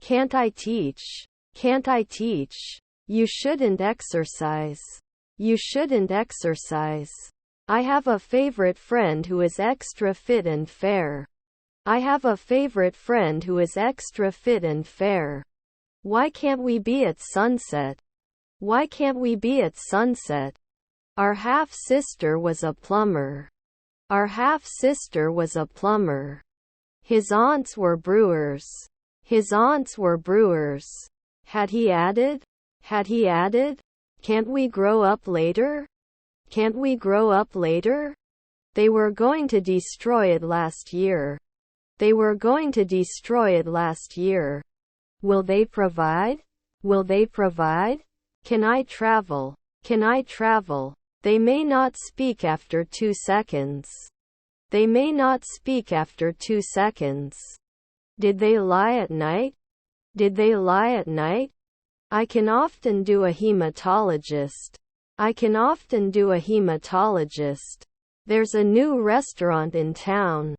Can't I teach? Can't I teach? You shouldn't exercise. You shouldn't exercise. I have a favorite friend who is extra fit and fair. I have a favorite friend who is extra fit and fair. Why can't we be at sunset? Why can't we be at sunset? Our half-sister was a plumber. Our half-sister was a plumber. His aunts were brewers. His aunts were brewers. Had he added? Had he added? Can't we grow up later? Can't we grow up later? They were going to destroy it last year. They were going to destroy it last year. Will they provide? Will they provide? Can I travel? Can I travel? They may not speak after 2 seconds. They may not speak after 2 seconds. Did they lie at night? Did they lie at night? I can often do a hematologist. I can often do a hematologist. There's a new restaurant in town.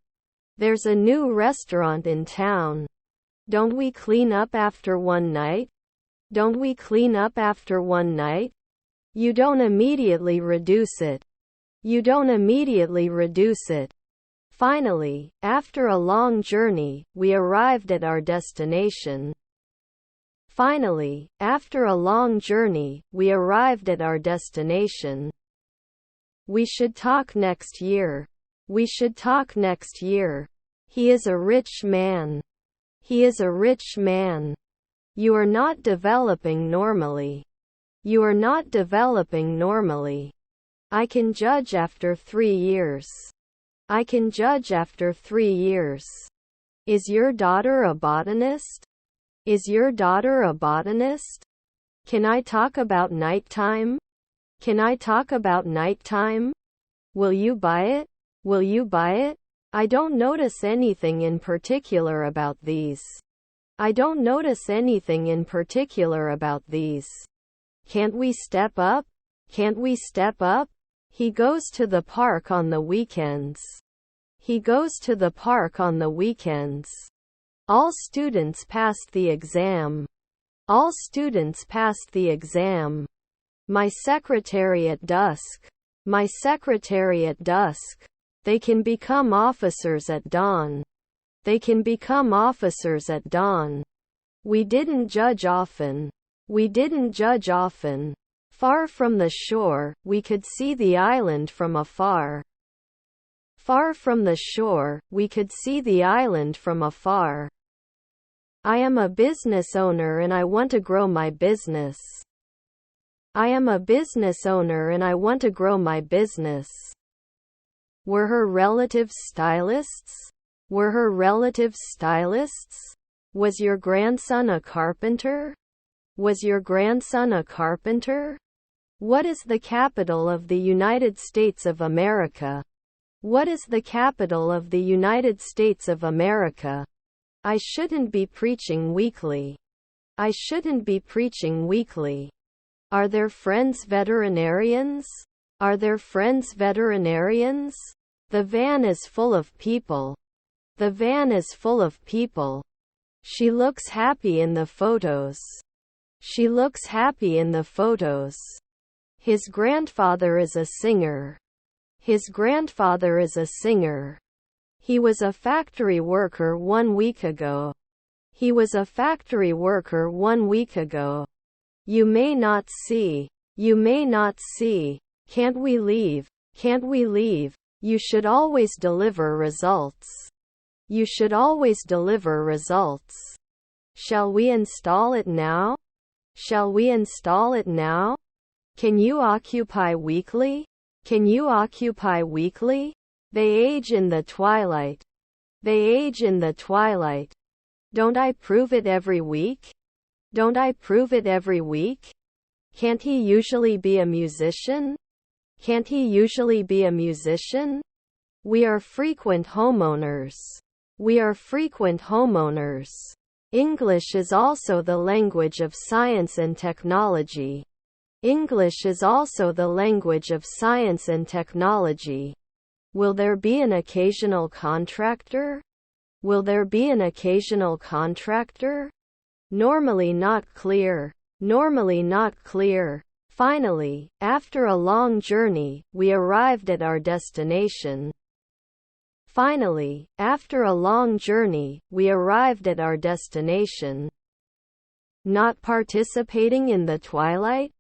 There's a new restaurant in town. Don't we clean up after one night? Don't we clean up after one night? You don't immediately reduce it. You don't immediately reduce it. Finally, after a long journey, we arrived at our destination. Finally, after a long journey, we arrived at our destination. We should talk next year. We should talk next year. He is a rich man. He is a rich man. You are not developing normally. You are not developing normally. I can judge after 3 years. I can judge after 3 years. Is your daughter a botanist? Is your daughter a botanist? Can I talk about nighttime? Can I talk about nighttime? Will you buy it? Will you buy it? I don't notice anything in particular about these. I don't notice anything in particular about these. Can't we step up? Can't we step up? He goes to the park on the weekends. He goes to the park on the weekends. All students passed the exam. All students passed the exam. My secretary at dusk. My secretary at dusk. They can become officers at dawn. They can become officers at dawn. We didn't judge often. We didn't judge often. Far from the shore, we could see the island from afar. Far from the shore, we could see the island from afar. I am a business owner and I want to grow my business. I am a business owner and I want to grow my business. Were her relatives stylists? Were her relatives stylists? Was your grandson a carpenter? Was your grandson a carpenter? What is the capital of the United States of America? What is the capital of the United States of America? I shouldn't be preaching weekly. I shouldn't be preaching weekly. Are there friends veterinarians? Are there friends veterinarians? The van is full of people. The van is full of people. She looks happy in the photos. She looks happy in the photos. His grandfather is a singer. His grandfather is a singer. He was a factory worker 1 week ago. He was a factory worker 1 week ago. You may not see. You may not see. Can't we leave? Can't we leave? You should always deliver results. You should always deliver results. Shall we install it now? Shall we install it now? Can you occupy weekly? Can you occupy weekly? They age in the twilight. They age in the twilight. Don't I prove it every week? Don't I prove it every week? Can't he usually be a musician? Can't he usually be a musician? We are frequent homeowners. We are frequent homeowners. English is also the language of science and technology. English is also the language of science and technology. Will there be an occasional contractor? Will there be an occasional contractor? Normally not clear. Normally not clear. Finally, after a long journey, we arrived at our destination. Finally, after a long journey, we arrived at our destination. Not participating in the twilight?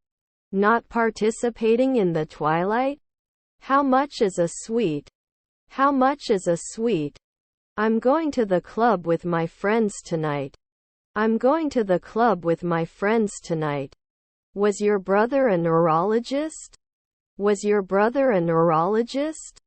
Not participating in the twilight? How much is a sweet? How much is a sweet? I'm going to the club with my friends tonight. I'm going to the club with my friends tonight. Was your brother a neurologist? Was your brother a neurologist?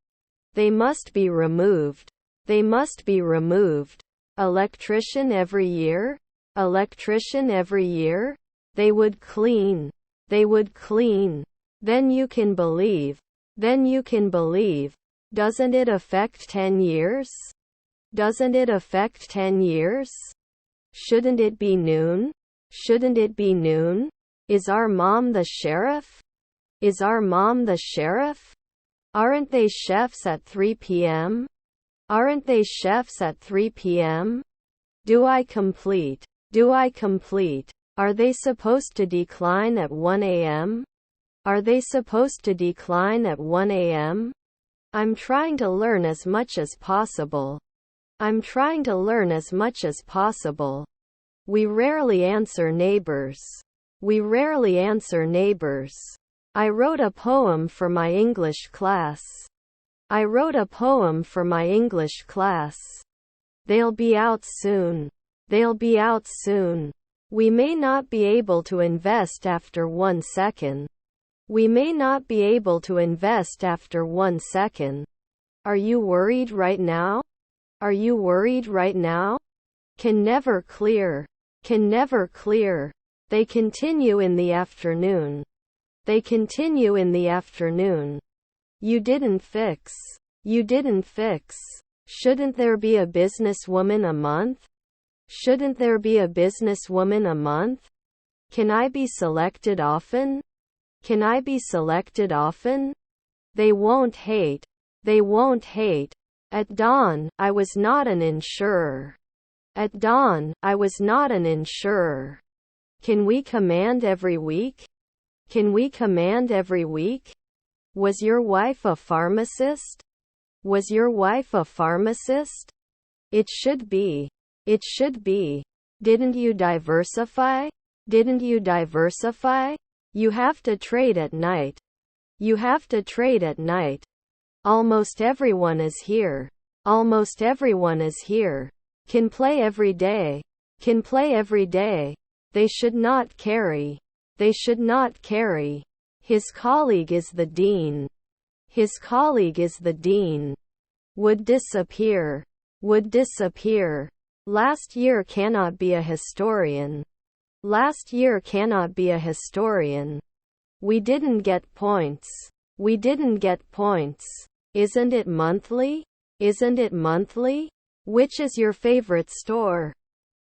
They must be removed. They must be removed. Electrician every year? Electrician every year? They would clean. They would clean. Then you can believe. Then you can believe. Doesn't it affect 10 years? Doesn't it affect 10 years? Shouldn't it be noon? Shouldn't it be noon? Is our mom the sheriff? Is our mom the sheriff? Aren't they chefs at 3 p.m.? Aren't they chefs at 3 p.m.? Do I complete? Do I complete? Are they supposed to decline at 1 a.m.? Are they supposed to decline at 1 a.m.? I'm trying to learn as much as possible. I'm trying to learn as much as possible. We rarely answer neighbors. We rarely answer neighbors. I wrote a poem for my English class. I wrote a poem for my English class. They'll be out soon. They'll be out soon. We may not be able to invest after 1 second. We may not be able to invest after 1 second. Are you worried right now? Are you worried right now? Can never clear. Can never clear. They continue in the afternoon. They continue in the afternoon. You didn't fix. You didn't fix. Shouldn't there be a businesswoman a month? Shouldn't there be a businesswoman a month? Can I be selected often? Can I be selected often? They won't hate. They won't hate. At dawn, I was not an insurer. At dawn, I was not an insurer. Can we command every week? Can we command every week? Was your wife a pharmacist? Was your wife a pharmacist? It should be. It should be. Didn't you diversify? Didn't you diversify? You have to trade at night. You have to trade at night. Almost everyone is here. Almost everyone is here. Can play every day. Can play every day. They should not carry. They should not carry. His colleague is the dean. His colleague is the dean. Would disappear. Would disappear. Last year cannot be a historian. Last year cannot be a historian. We didn't get points. We didn't get points. Isn't it monthly? Isn't it monthly? Which is your favorite store?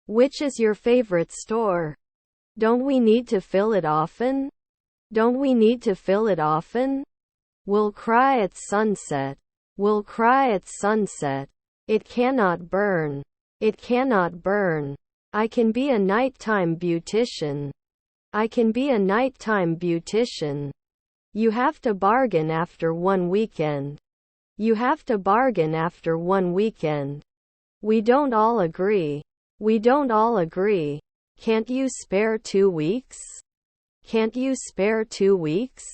Which is your favorite store? Don't we need to fill it often? Don't we need to fill it often? We'll cry at sunset. We'll cry at sunset. It cannot burn. It cannot burn. I can be a nighttime beautician. I can be a nighttime beautician. You have to bargain after 1 weekend. You have to bargain after 1 weekend. We don't all agree. We don't all agree. Can't you spare 2 weeks? Can't you spare 2 weeks?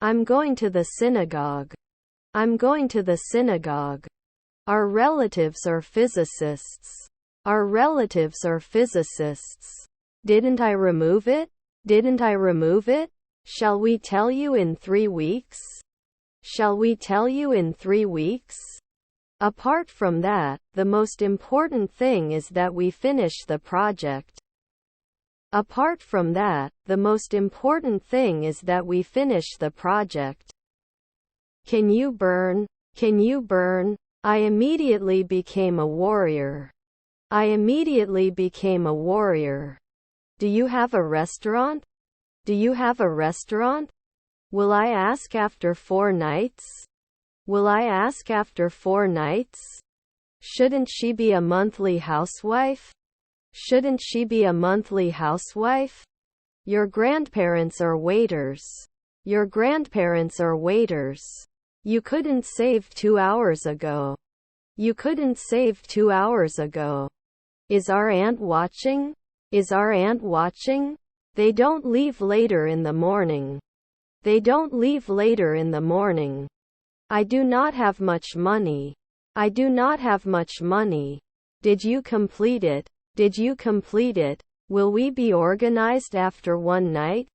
I'm going to the synagogue. I'm going to the synagogue. Our relatives are physicists. Our relatives are physicists. Didn't I remove it? Didn't I remove it? Shall we tell you in 3 weeks? Shall we tell you in 3 weeks? Apart from that, the most important thing is that we finish the project. Apart from that, the most important thing is that we finish the project. Can you burn? Can you burn? I immediately became a warrior. I immediately became a warrior. Do you have a restaurant? Do you have a restaurant? Will I ask after 4 nights? Will I ask after 4 nights? Shouldn't she be a monthly housewife? Shouldn't she be a monthly housewife? Your grandparents are waiters. Your grandparents are waiters. You couldn't save 2 hours ago. You couldn't save 2 hours ago. Is our aunt watching? Is our aunt watching? They don't leave later in the morning. They don't leave later in the morning. I do not have much money. I do not have much money. Did you complete it? Did you complete it? Will we be organized after one night?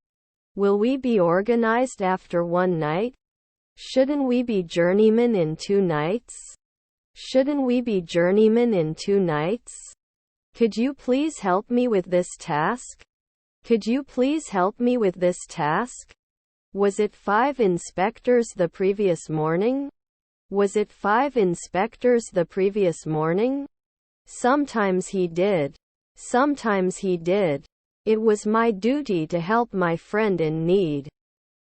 Will we be organized after one night? Shouldn't we be journeymen in 2 nights? Shouldn't we be journeymen in 2 nights? Could you please help me with this task? Could you please help me with this task? Was it 5 inspectors the previous morning? Was it 5 inspectors the previous morning? Sometimes he did. Sometimes he did. It was my duty to help my friend in need.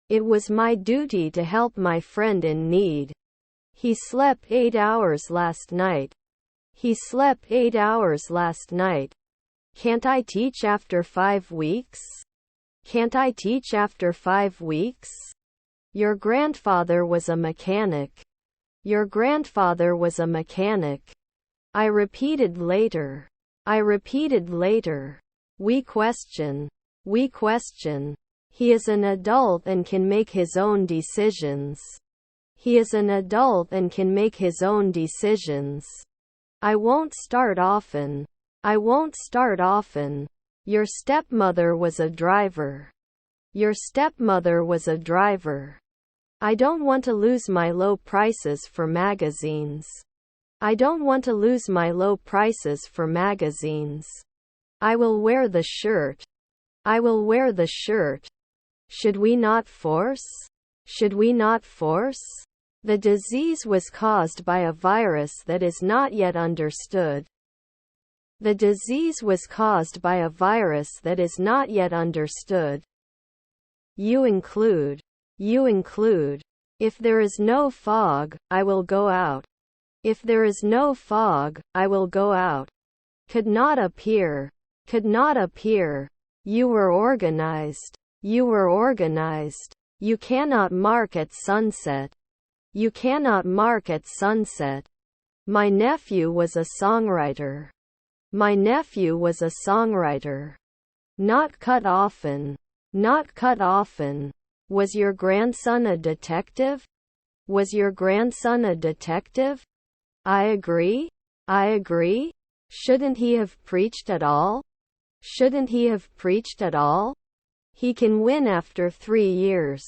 It was my duty to help my friend in need. He slept 8 hours last night. He slept 8 hours last night. Can't I teach after 5 weeks? Can't I teach after 5 weeks? Your grandfather was a mechanic. Your grandfather was a mechanic. I repeated later. I repeated later. We question. We question. He is an adult and can make his own decisions. He is an adult and can make his own decisions. I won't start often. I won't start often. Your stepmother was a driver. Your stepmother was a driver. I don't want to lose my low prices for magazines. I don't want to lose my low prices for magazines. I will wear the shirt. I will wear the shirt. Should we not force? Should we not force? The disease was caused by a virus that is not yet understood. The disease was caused by a virus that is not yet understood. You include. You include. If there is no fog, I will go out. If there is no fog, I will go out. Could not appear. Could not appear. You were organized. You were organized. You cannot mark at sunset. You cannot mark at sunset. My nephew was a songwriter. My nephew was a songwriter. Not cut often. Not cut often. Was your grandson a detective? Was your grandson a detective? I agree. I agree. Shouldn't he have preached at all? Shouldn't he have preached at all? He can win after 3 years.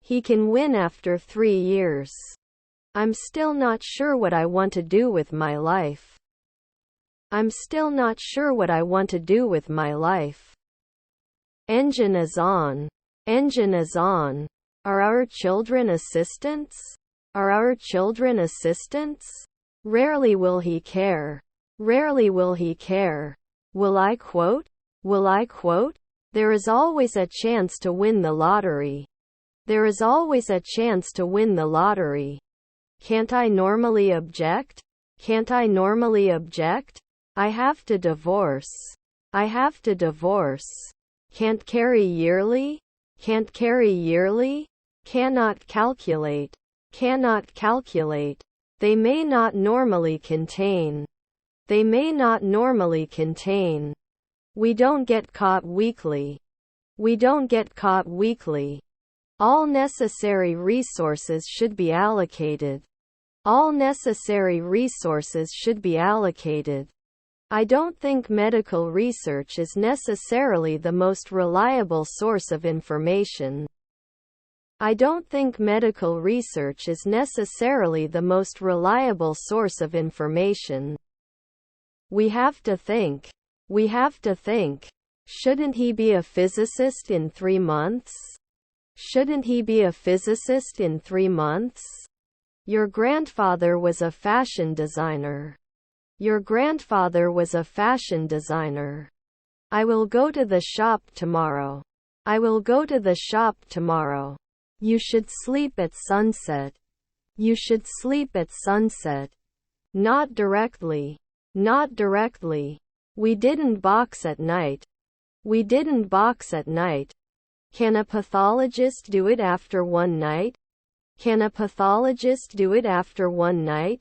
He can win after 3 years. I'm still not sure what I want to do with my life. I'm still not sure what I want to do with my life. Engine is on. Engine is on. Are our children assistants? Are our children assistants? Rarely will he care. Rarely will he care. Will I quote? Will I quote? There is always a chance to win the lottery. There is always a chance to win the lottery. Can't I normally object? Can't I normally object? I have to divorce. I have to divorce. Can't carry yearly? Can't carry yearly? Cannot calculate. Cannot calculate. They may not normally contain. They may not normally contain. We don't get caught weekly. We don't get caught weekly. All necessary resources should be allocated. All necessary resources should be allocated. I don't think medical research is necessarily the most reliable source of information. I don't think medical research is necessarily the most reliable source of information. We have to think. We have to think. Shouldn't he be a physicist in 3 months? Shouldn't he be a physicist in 3 months? Your grandfather was a fashion designer. Your grandfather was a fashion designer. I will go to the shop tomorrow. I will go to the shop tomorrow. You should sleep at sunset. You should sleep at sunset. Not directly. Not directly. We didn't box at night. We didn't box at night. Can a pathologist do it after one night? Can a pathologist do it after one night?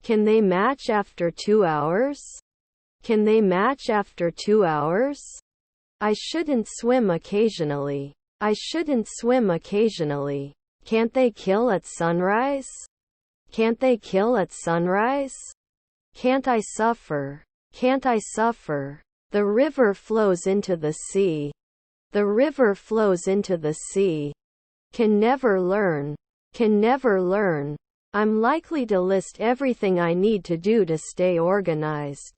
Can they match after 2 hours? Can they match after 2 hours? I shouldn't swim occasionally. I shouldn't swim occasionally. Can't they kill at sunrise? Can't they kill at sunrise? Can't I suffer? Can't I suffer? The river flows into the sea. The river flows into the sea. Can never learn. Can never learn. I'm likely to list everything I need to do to stay organized.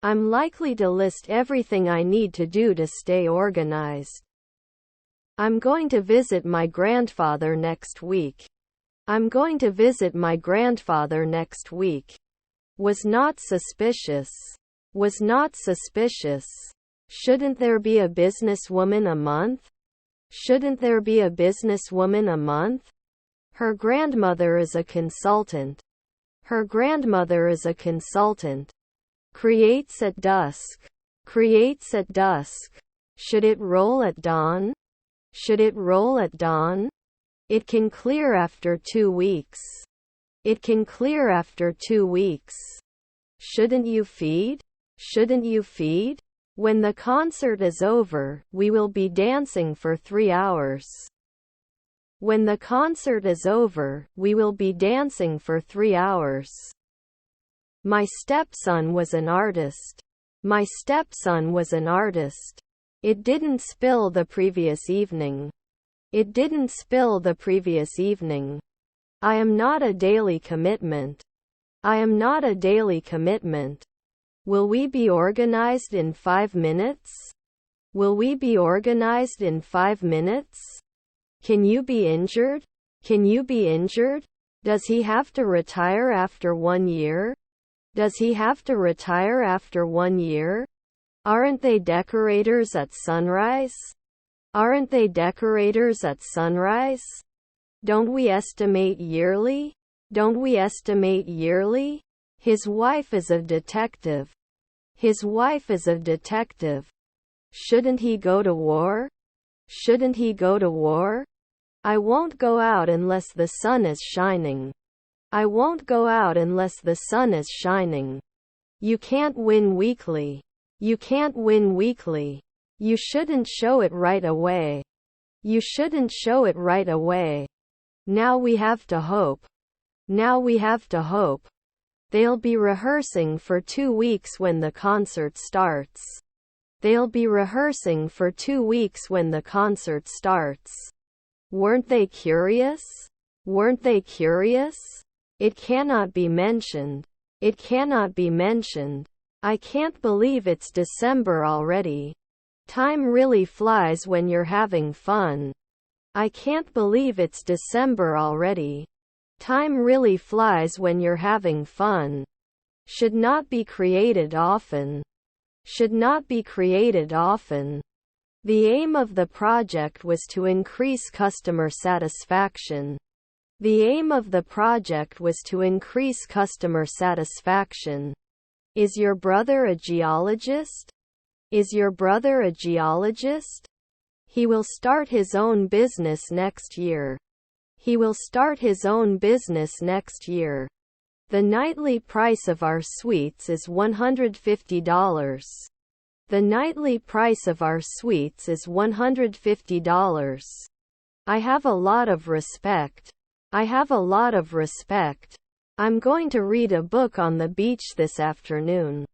I'm likely to list everything I need to do to stay organized. I'm going to visit my grandfather next week. I'm going to visit my grandfather next week. Was not suspicious. Was not suspicious. Shouldn't there be a businesswoman a month? Shouldn't there be a businesswoman a month? Her grandmother is a consultant. Her grandmother is a consultant. Creates at dusk. Creates at dusk. Should it roll at dawn? Should it roll at dawn? It can clear after 2 weeks. It can clear after 2 weeks. Shouldn't you feed? Shouldn't you feed? When the concert is over, we will be dancing for 3 hours. When the concert is over, we will be dancing for 3 hours. My stepson was an artist. My stepson was an artist. It didn't spill the previous evening. It didn't spill the previous evening. I am not a daily commitment. I am not a daily commitment. Will we be organized in 5 minutes? Will we be organized in 5 minutes? Can you be injured? Can you be injured? Does he have to retire after 1 year? Does he have to retire after 1 year? Aren't they decorators at sunrise? Aren't they decorators at sunrise? Don't we estimate yearly? Don't we estimate yearly? His wife is a detective. His wife is a detective. Shouldn't he go to war? Shouldn't he go to war? I won't go out unless the sun is shining. I won't go out unless the sun is shining. You can't win weekly. You can't win weekly. You shouldn't show it right away. You shouldn't show it right away. Now we have to hope. Now we have to hope. They'll be rehearsing for 2 weeks when the concert starts. They'll be rehearsing for 2 weeks when the concert starts. Weren't they curious? Weren't they curious? It cannot be mentioned. It cannot be mentioned. I can't believe it's December already. Time really flies when you're having fun. I can't believe it's December already. Time really flies when you're having fun. Should not be created often. Should not be created often. The aim of the project was to increase customer satisfaction. The aim of the project was to increase customer satisfaction. Is your brother a geologist? Is your brother a geologist? He will start his own business next year. He will start his own business next year. The nightly price of our suites is $150. The nightly price of our suites is $150. I have a lot of respect. I have a lot of respect. I'm going to read a book on the beach this afternoon.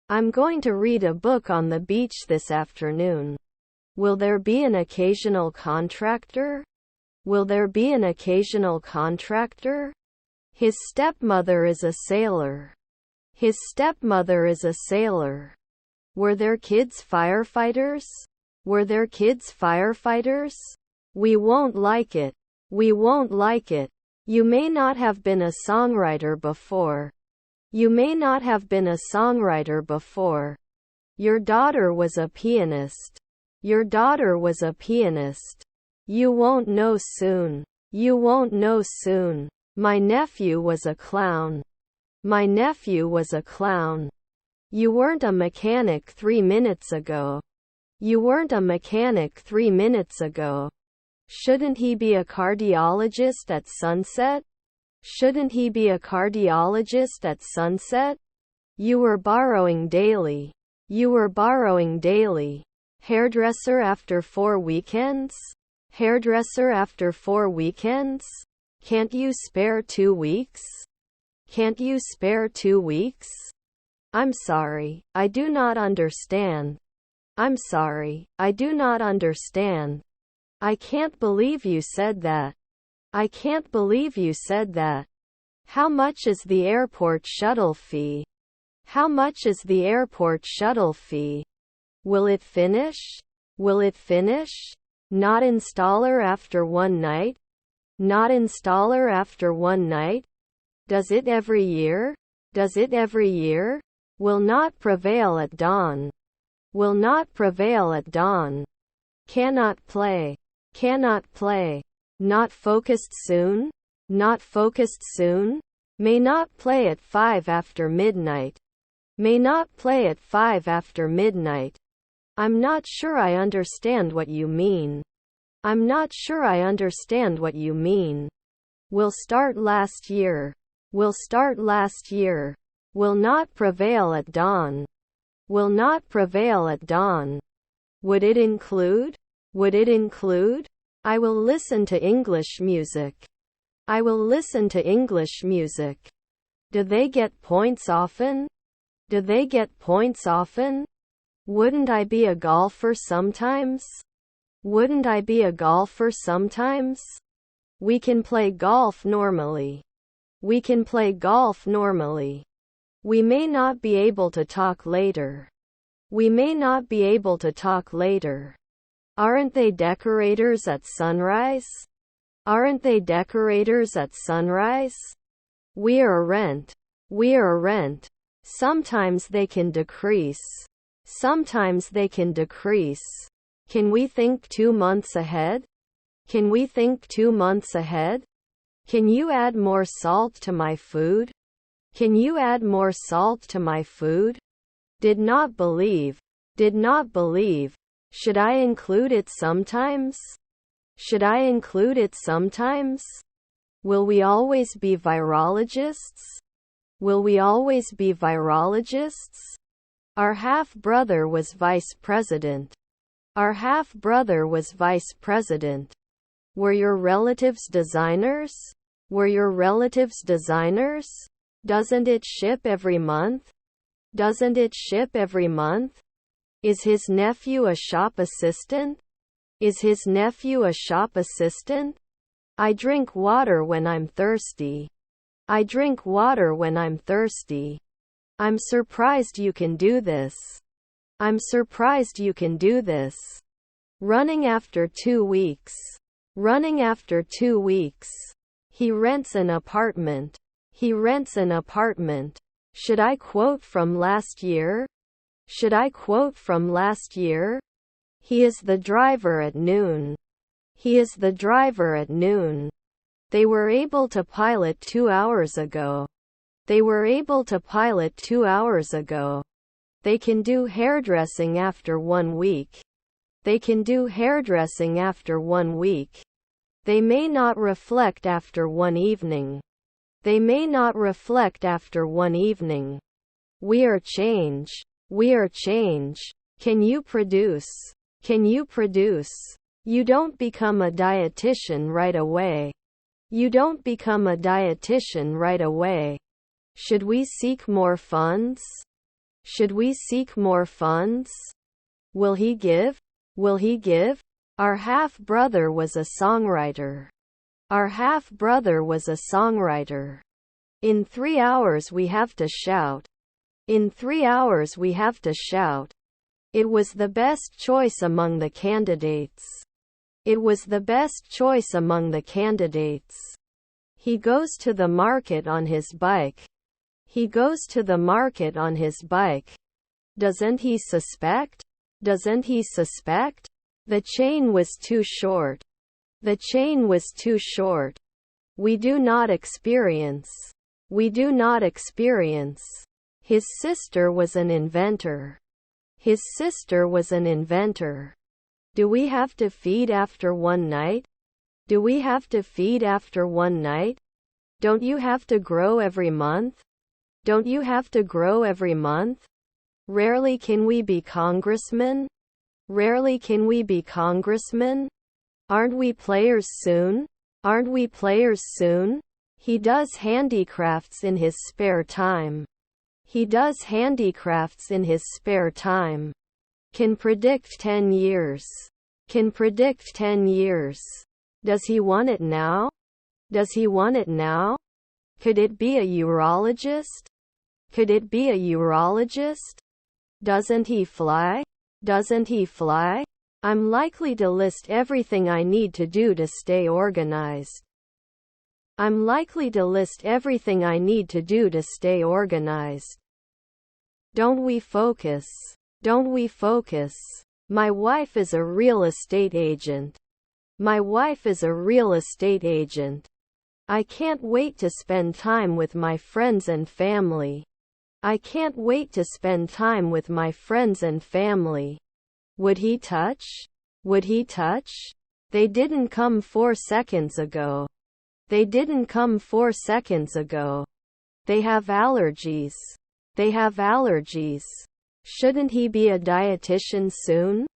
I'm going to read a book on the beach this afternoon. Will there be an occasional contractor? Will there be an occasional contractor? His stepmother is a sailor. His stepmother is a sailor. Were their kids firefighters? Were their kids firefighters? We won't like it. We won't like it. You may not have been a songwriter before. You may not have been a songwriter before. Your daughter was a pianist. Your daughter was a pianist. You won't know soon. You won't know soon. My nephew was a clown. My nephew was a clown. You weren't a mechanic 3 minutes ago. You weren't a mechanic 3 minutes ago. Shouldn't he be a cardiologist at sunset? Shouldn't he be a cardiologist at sunset? You were borrowing daily. You were borrowing daily. Hairdresser after 4 weekends? Hairdresser after 4 weekends? Can't you spare 2 weeks? Can't you spare 2 weeks? I'm sorry, I do not understand. I'm sorry, I do not understand. I can't believe you said that. I can't believe you said that. How much is the airport shuttle fee? How much is the airport shuttle fee? Will it finish? Will it finish? Not installer after one night? Not installer after one night? Does it every year? Does it every year? Will not prevail at dawn. Will not prevail at dawn. Cannot play. Cannot play. Not focused soon? Not focused soon? May not play at 5 after midnight. May not play at 5 after midnight. I'm not sure I understand what you mean. I'm not sure I understand what you mean. Will start last year. Will start last year. Will not prevail at dawn. Will not prevail at dawn. Would it include? Would it include? I will listen to English music. I will listen to English music. Do they get points often? Do they get points often? Wouldn't I be a golfer sometimes? Wouldn't I be a golfer sometimes? We can play golf normally. We can play golf normally. We may not be able to talk later. We may not be able to talk later. Aren't they decorators at sunrise? Aren't they decorators at sunrise? We are rent. We are rent. Sometimes they can decrease. Sometimes they can decrease. Can we think 2 months ahead? Can we think 2 months ahead? Can you add more salt to my food? Can you add more salt to my food? Did not believe. Did not believe. Should I include it sometimes? Should I include it sometimes? Will we always be virologists? Will we always be virologists? Our half-brother was vice president. Our half-brother was vice president. Were your relatives designers? Were your relatives designers? Doesn't it ship every month? Doesn't it ship every month? Is his nephew a shop assistant? Is his nephew a shop assistant? I drink water when I'm thirsty. I drink water when I'm thirsty. I'm surprised you can do this. I'm surprised you can do this. Running after 2 weeks. Running after 2 weeks. He rents an apartment. He rents an apartment. Should I quote from last year? Should I quote from last year? He is the driver at noon. He is the driver at noon. They were able to pilot 2 hours ago. They were able to pilot 2 hours ago. They can do hairdressing after 1 week. They can do hairdressing after 1 week. They may not reflect after 1 evening. They may not reflect after 1 evening. We are change. We are change. Can you produce? Can you produce? You don't become a dietitian right away. You don't become a dietitian right away. Should we seek more funds? Should we seek more funds? Will he give? Will he give? Our half-brother was a songwriter. Our half-brother was a songwriter. In 3 hours we have to shout. In 3 hours we have to shout. It was the best choice among the candidates. It was the best choice among the candidates. He goes to the market on his bike. He goes to the market on his bike. Doesn't he suspect? Doesn't he suspect? The chain was too short. The chain was too short. We do not experience. We do not experience. His sister was an inventor. His sister was an inventor. Do we have to feed after one night? Do we have to feed after one night? Don't you have to grow every month? Don't you have to grow every month? Rarely can we be congressmen. Rarely can we be congressmen. Aren't we players soon? Aren't we players soon? He does handicrafts in his spare time. He does handicrafts in his spare time. Can predict 10 years. Can predict 10 years. Does he want it now? Does he want it now? Could it be a urologist? Could it be a urologist? Doesn't he fly? Doesn't he fly? I'm likely to list everything I need to do to stay organized. I'm likely to list everything I need to do to stay organized. Don't we focus? Don't we focus? My wife is a real estate agent. My wife is a real estate agent. I can't wait to spend time with my friends and family. I can't wait to spend time with my friends and family. Would he touch? Would he touch? They didn't come 4 seconds ago. They didn't come 4 seconds ago. They have allergies. They have allergies. Shouldn't he be a dietitian soon?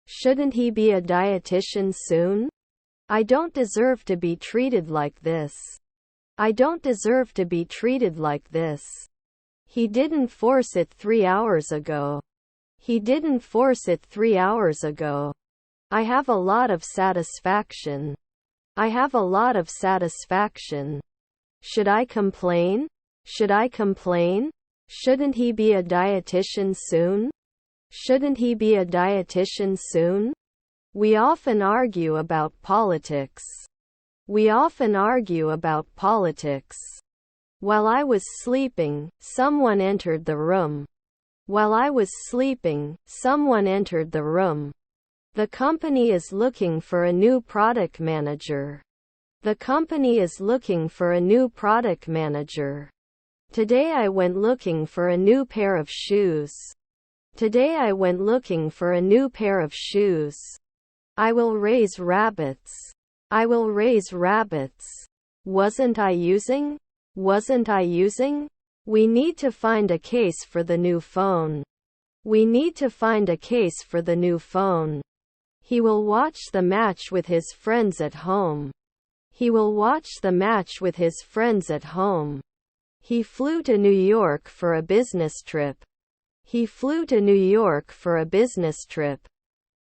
Shouldn't he be a dietitian soon? I don't deserve to be treated like this. I don't deserve to be treated like this. He didn't force it 3 hours ago. He didn't force it 3 hours ago. I have a lot of satisfaction. I have a lot of satisfaction. Should I complain? Should I complain? Shouldn't he be a dietitian soon? Shouldn't he be a dietitian soon? We often argue about politics. We often argue about politics. While I was sleeping, someone entered the room. While I was sleeping, someone entered the room. The company is looking for a new product manager. The company is looking for a new product manager. Today I went looking for a new pair of shoes. Today I went looking for a new pair of shoes. I will raise rabbits. I will raise rabbits. Wasn't I using? Wasn't I using? We need to find a case for the new phone. We need to find a case for the new phone. He will watch the match with his friends at home. He will watch the match with his friends at home. He flew to New York for a business trip. He flew to New York for a business trip.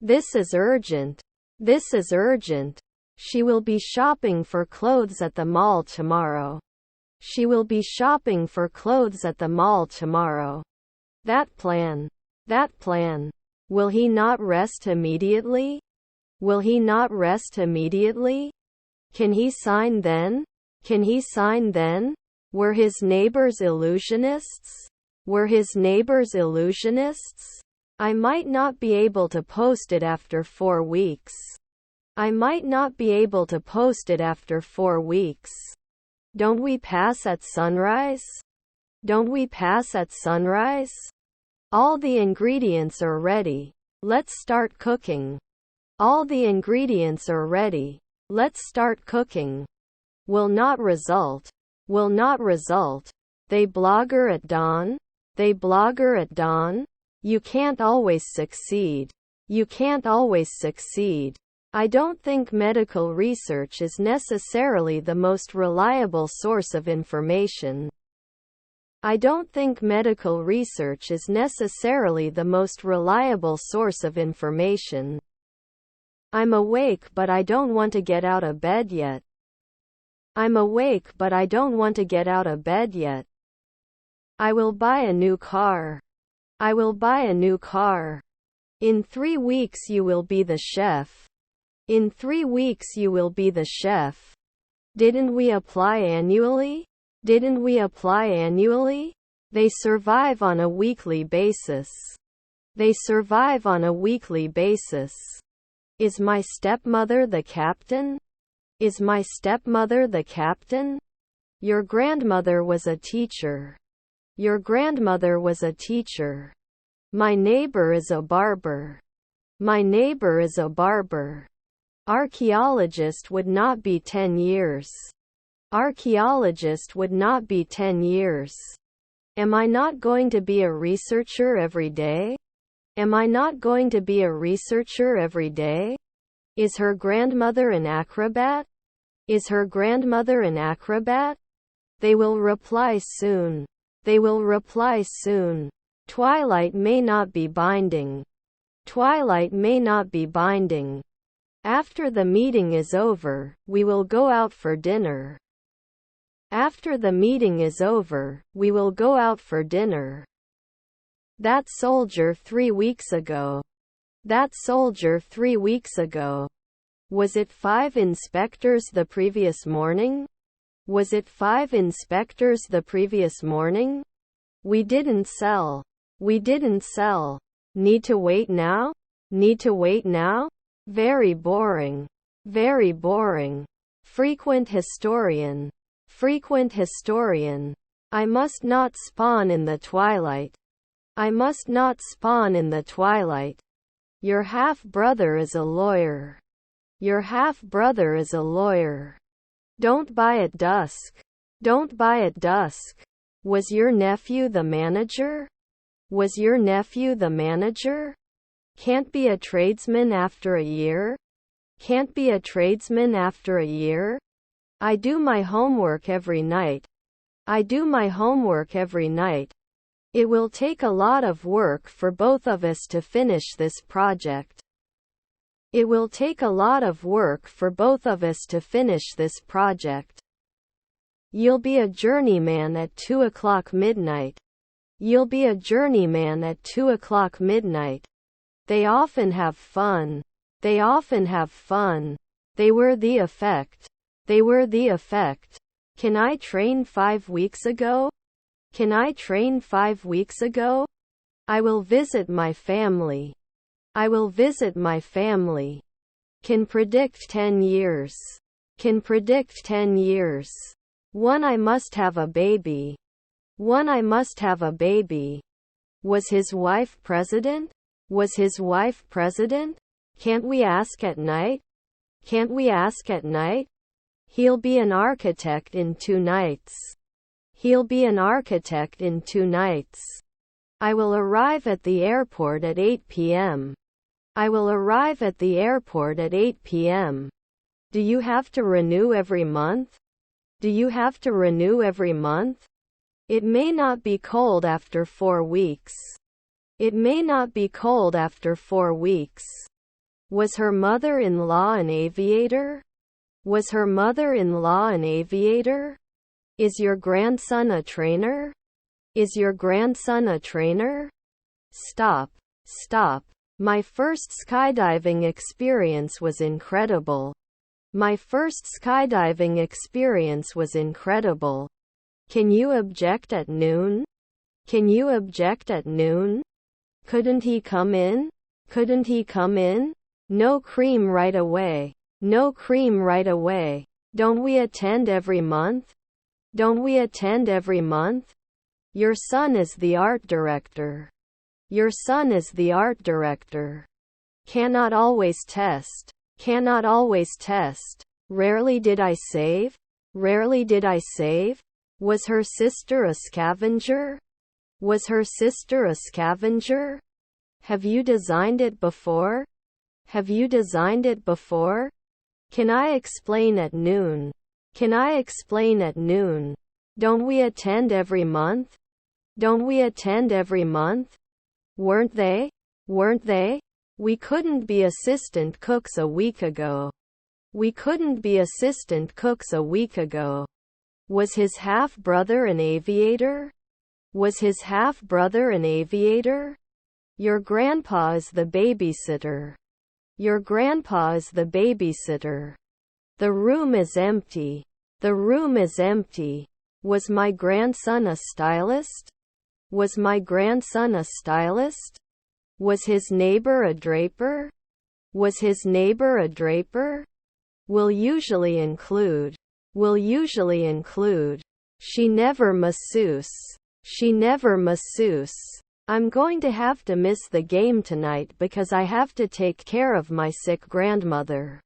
This is urgent. This is urgent. She will be shopping for clothes at the mall tomorrow. She will be shopping for clothes at the mall tomorrow. That plan. That plan. Will he not rest immediately? Will he not rest immediately? Can he sign then? Can he sign then? Were his neighbors illusionists? Were his neighbors illusionists? I might not be able to post it after 4 weeks. I might not be able to post it after 4 weeks. Don't we pass at sunrise? Don't we pass at sunrise? All the ingredients are ready. Let's start cooking. All the ingredients are ready. Let's start cooking. Will not result. Will not result. They blogger at dawn. They blogger at dawn. You can't always succeed. You can't always succeed. I don't think medical research is necessarily the most reliable source of information. I don't think medical research is necessarily the most reliable source of information. I'm awake but I don't want to get out of bed yet. I'm awake but I don't want to get out of bed yet. I will buy a new car. I will buy a new car. In 3 weeks you will be the chef. In 3 weeks you will be the chef. Didn't we apply annually? Didn't we apply annually? They survive on a weekly basis. They survive on a weekly basis. Is my stepmother the captain? Is my stepmother the captain? Your grandmother was a teacher. Your grandmother was a teacher. My neighbor is a barber. My neighbor is a barber. Archaeologist would not be 10 years. Archaeologist would not be 10 years. Am I not going to be a researcher every day? Am I not going to be a researcher every day? Is her grandmother an acrobat? Is her grandmother an acrobat? They will reply soon. They will reply soon. Twilight may not be binding. Twilight may not be binding. After the meeting is over, we will go out for dinner. After the meeting is over, we will go out for dinner. That soldier 3 weeks ago. That soldier 3 weeks ago. Was it 5 inspectors the previous morning? Was it 5 inspectors the previous morning? We didn't sell. We didn't sell. Need to wait now? Need to wait now? Very boring. Very boring. Frequent historian. Frequent historian. I must not spawn in the twilight. I must not spawn in the twilight. Your half-brother is a lawyer. Your half-brother is a lawyer. Don't buy at dusk. Don't buy at dusk. Was your nephew the manager? Was your nephew the manager? Can't be a tradesman after a year? Can't be a tradesman after a year? I do my homework every night. I do my homework every night. It will take a lot of work for both of us to finish this project. It will take a lot of work for both of us to finish this project. You'll be a journeyman at 2 o'clock midnight. You'll be a journeyman at 2 o'clock midnight. They often have fun. They often have fun. They were the effect. They were the effect. Can I train 5 weeks ago? Can I train 5 weeks ago? I will visit my family. I will visit my family. Can predict 10 years. Can predict 10 years. One I must have a baby. One I must have a baby. Was his wife president? Was his wife president? Can't we ask at night? Can't we ask at night? He'll be an architect in 2 nights. He'll be an architect in 2 nights. I will arrive at the airport at 8 p.m. I will arrive at the airport at 8 p.m. Do you have to renew every month? Do you have to renew every month? It may not be cold after 4 weeks. It may not be cold after 4 weeks. Was her mother-in-law an aviator? Was her mother-in-law an aviator? Is your grandson a trainer? Is your grandson a trainer? Stop. Stop. My first skydiving experience was incredible. My first skydiving experience was incredible. Can you object at noon? Can you object at noon? Couldn't he come in? Couldn't he come in? No cream right away. No cream right away. Don't we attend every month? Don't we attend every month? Your son is the art director. Your son is the art director. Cannot always test. Cannot always test. Rarely did I save. Rarely did I save. Was her sister a scavenger? Was her sister a scavenger? Have you designed it before? Have you designed it before? Can I explain at noon? Can I explain at noon? Don't we attend every month? Don't we attend every month? Weren't they? Weren't they? We couldn't be assistant cooks a week ago. We couldn't be assistant cooks a week ago. Was his half-brother an aviator? Was his half-brother an aviator? Your grandpa is the babysitter. Your grandpa is the babysitter. The room is empty. The room is empty. Was my grandson a stylist? Was my grandson a stylist? Was his neighbor a draper? Was his neighbor a draper? Will usually include. Will usually include. She never masseuse. She never masseuse. I'm going to have to miss the game tonight because I have to take care of my sick grandmother.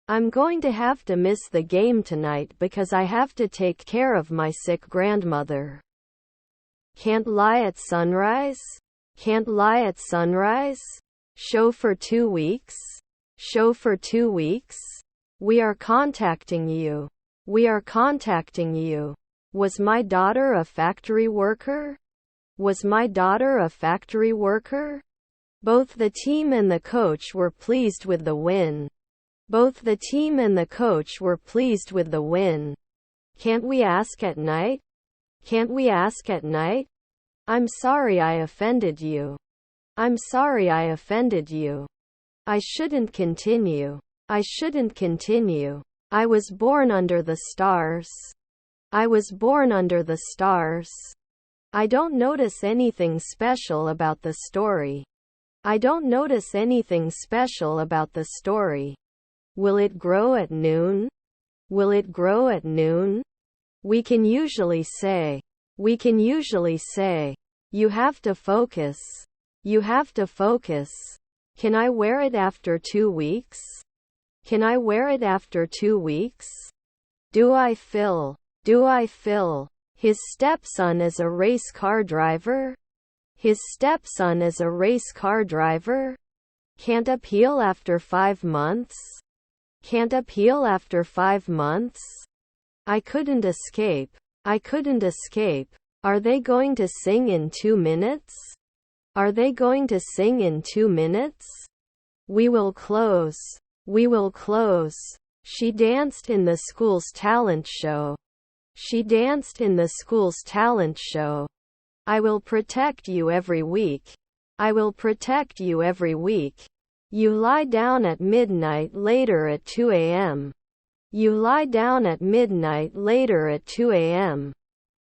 I'm going to have to miss the game tonight because I have to take care of my sick grandmother. Can't lie at sunrise? Can't lie at sunrise? Show for 2 weeks? Show for 2 weeks? We are contacting you. We are contacting you. Was my daughter a factory worker? Was my daughter a factory worker? Both the team and the coach were pleased with the win. Both the team and the coach were pleased with the win. Can't we ask at night? Can't we ask at night? I'm sorry I offended you. I'm sorry I offended you. I shouldn't continue. I shouldn't continue. I was born under the stars. I was born under the stars. I don't notice anything special about the story. I don't notice anything special about the story. Will it grow at noon? Will it grow at noon? We can usually say, you have to focus. You have to focus. Can I wear it after 2 weeks? Can I wear it after 2 weeks? Do I fill? His stepson is a race car driver? His stepson is a race car driver? Can't appeal after 5 months? Can't appeal after 5 months? I couldn't escape. I couldn't escape. Are they going to sing in 2 minutes? Are they going to sing in 2 minutes? We will close. We will close. She danced in the school's talent show. She danced in the school's talent show. I will protect you every week. I will protect you every week. You lie down at midnight later at 2 a.m. You lie down at midnight later at 2 a.m.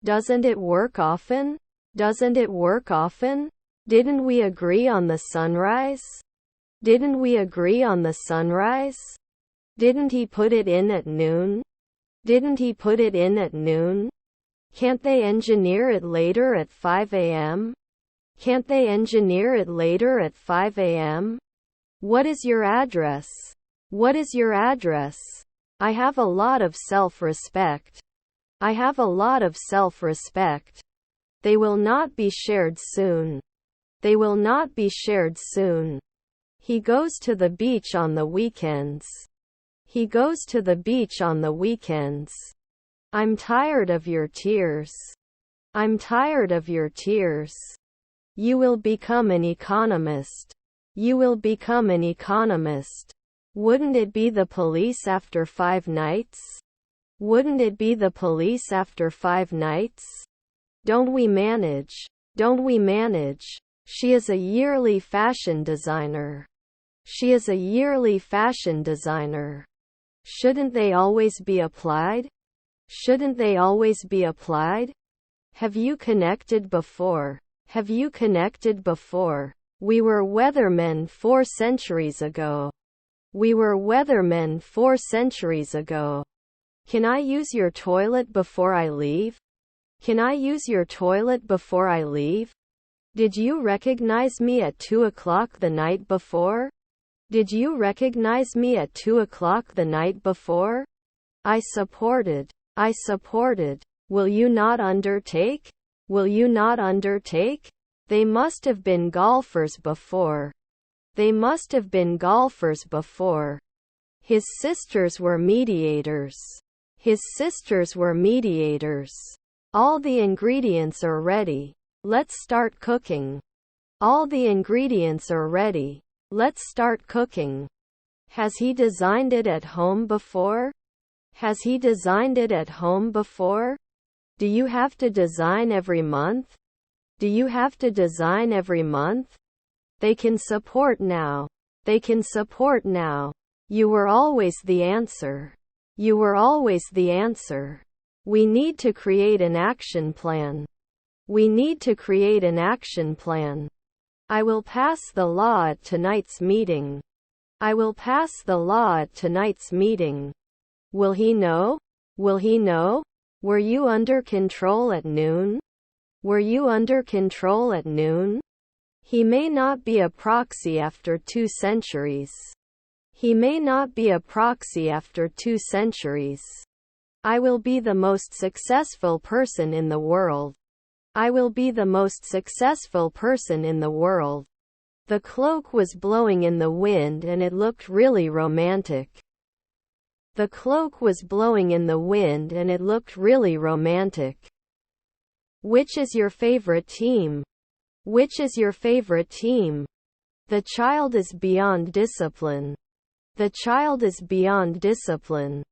Doesn't it work often? Doesn't it work often? Didn't we agree on the sunrise? Didn't we agree on the sunrise? Didn't he put it in at noon? Didn't he put it in at noon? Can't they engineer it later at 5 a.m.? Can't they engineer it later at 5 a.m.? What is your address? What is your address? I have a lot of self-respect. I have a lot of self-respect. They will not be shared soon. They will not be shared soon. He goes to the beach on the weekends. He goes to the beach on the weekends. I'm tired of your tears. I'm tired of your tears. You will become an economist. You will become an economist. Wouldn't it be the police after 5 nights? Wouldn't it be the police after 5 nights? Don't we manage? Don't we manage? She is a yearly fashion designer. She is a yearly fashion designer. Shouldn't they always be applied? Shouldn't they always be applied? Have you connected before? Have you connected before? We were weathermen 4 centuries ago. We were weathermen 4 centuries ago. Can I use your toilet before I leave? Can I use your toilet before I leave? Did you recognize me at 2 o'clock the night before? Did you recognize me at 2 o'clock the night before? I supported. I supported. Will you not undertake? Will you not undertake? They must have been golfers before. They must have been golfers before. His sisters were mediators. His sisters were mediators. All the ingredients are ready. Let's start cooking. All the ingredients are ready. Let's start cooking. Has he designed it at home before? Has he designed it at home before? Do you have to design every month? Do you have to design every month? They can support now. They can support now. You were always the answer. You were always the answer. We need to create an action plan. We need to create an action plan. I will pass the law at tonight's meeting. I will pass the law at tonight's meeting. Will he know? Will he know? Were you under control at noon? Were you under control at noon? He may not be a proxy after 2 centuries. He may not be a proxy after 2 centuries. I will be the most successful person in the world. I will be the most successful person in the world. The cloak was blowing in the wind and it looked really romantic. The cloak was blowing in the wind and it looked really romantic. Which is your favorite team? Which is your favorite team? The child is beyond discipline. The child is beyond discipline.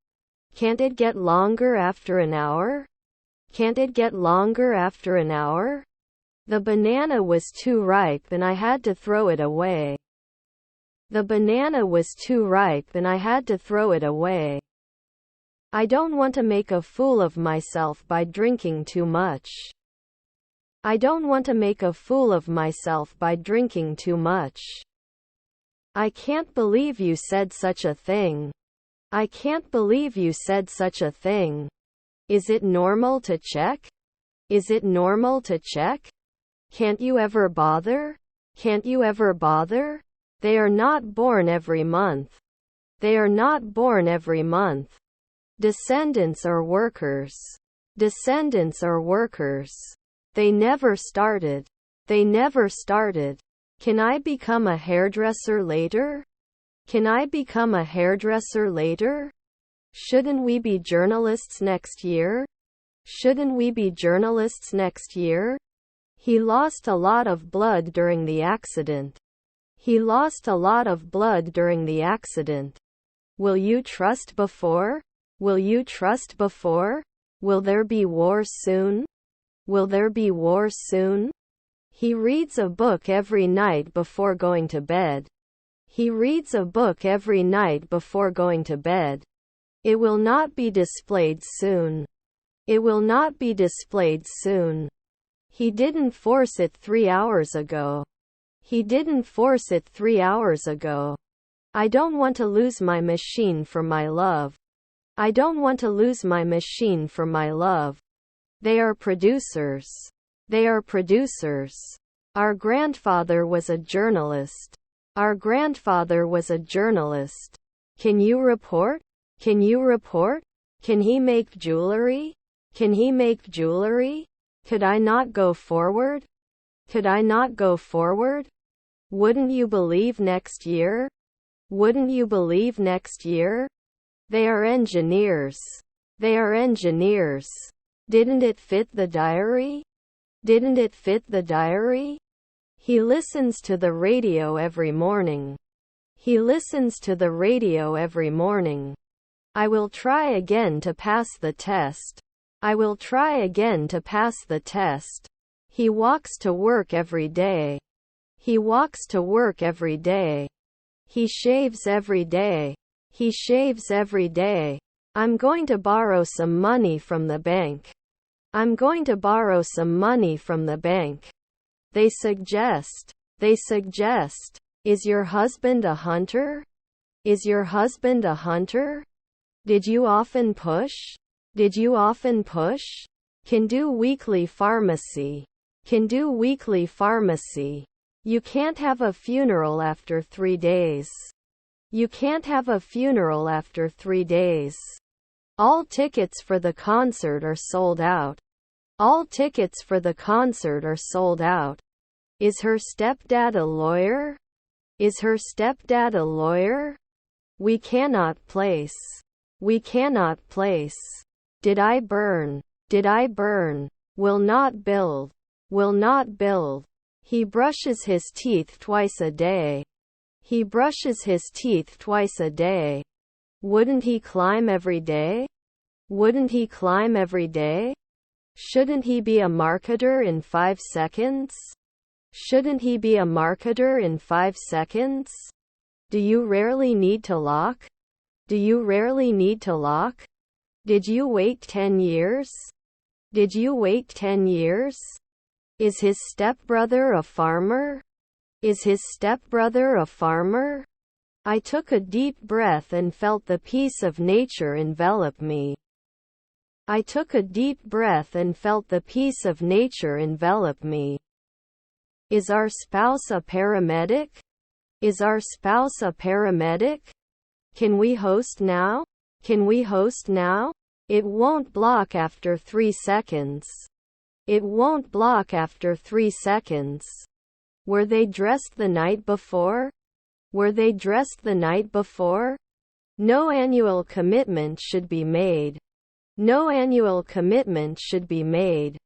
Can't it get longer after an hour? Can't it get longer after an hour? The banana was too ripe and I had to throw it away. The banana was too ripe and I had to throw it away. I don't want to make a fool of myself by drinking too much. I don't want to make a fool of myself by drinking too much. I can't believe you said such a thing. I can't believe you said such a thing. Is it normal to check? Is it normal to check? Can't you ever bother? Can't you ever bother? They are not born every month. They are not born every month. Descendants are workers. Descendants are workers. They never started. They never started. Can I become a hairdresser later? Can I become a hairdresser later? Shouldn't we be journalists next year? Shouldn't we be journalists next year? He lost a lot of blood during the accident. He lost a lot of blood during the accident. Will you trust before? Will you trust before? Will there be war soon? Will there be war soon? He reads a book every night before going to bed. He reads a book every night before going to bed. It will not be displayed soon. It will not be displayed soon. He didn't force it 3 hours ago. He didn't force it 3 hours ago. I don't want to lose my machine for my love. I don't want to lose my machine for my love. They are producers. They are producers. Our grandfather was a journalist. Our grandfather was a journalist. Can you report? Can you report? Can he make jewelry? Can he make jewelry? Could I not go forward? Could I not go forward? Wouldn't you believe next year? Wouldn't you believe next year? They are engineers. They are engineers. Didn't it fit the diary? Didn't it fit the diary? He listens to the radio every morning. He listens to the radio every morning. I will try again to pass the test. I will try again to pass the test. He walks to work every day. He walks to work every day. He shaves every day. He shaves every day. I'm going to borrow some money from the bank. I'm going to borrow some money from the bank. They suggest. They suggest. Is your husband a hunter? Is your husband a hunter? Did you often push? Did you often push? Can do weekly pharmacy. Can do weekly pharmacy. You can't have a funeral after 3 days. You can't have a funeral after 3 days. All tickets for the concert are sold out. All tickets for the concert are sold out. Is her stepdad a lawyer? Is her stepdad a lawyer? We cannot place. We cannot place. Did I burn? Did I burn? Will not build. Will not build. He brushes his teeth twice a day. He brushes his teeth twice a day. Wouldn't he climb every day? Wouldn't he climb every day? Shouldn't he be a marketer in 5 seconds? Shouldn't he be a marketer in 5 seconds? Do you rarely need to lock? Do you rarely need to lock? Did you wait 10 years? Did you wait 10 years? Is his stepbrother a farmer? Is his stepbrother a farmer? I took a deep breath and felt the peace of nature envelop me. I took a deep breath and felt the peace of nature envelop me. Is our spouse a paramedic? Is our spouse a paramedic? Can we host now? Can we host now? It won't block after 3 seconds. It won't block after 3 seconds. Were they dressed the night before? Were they dressed the night before? No annual commitment should be made. No annual commitment should be made.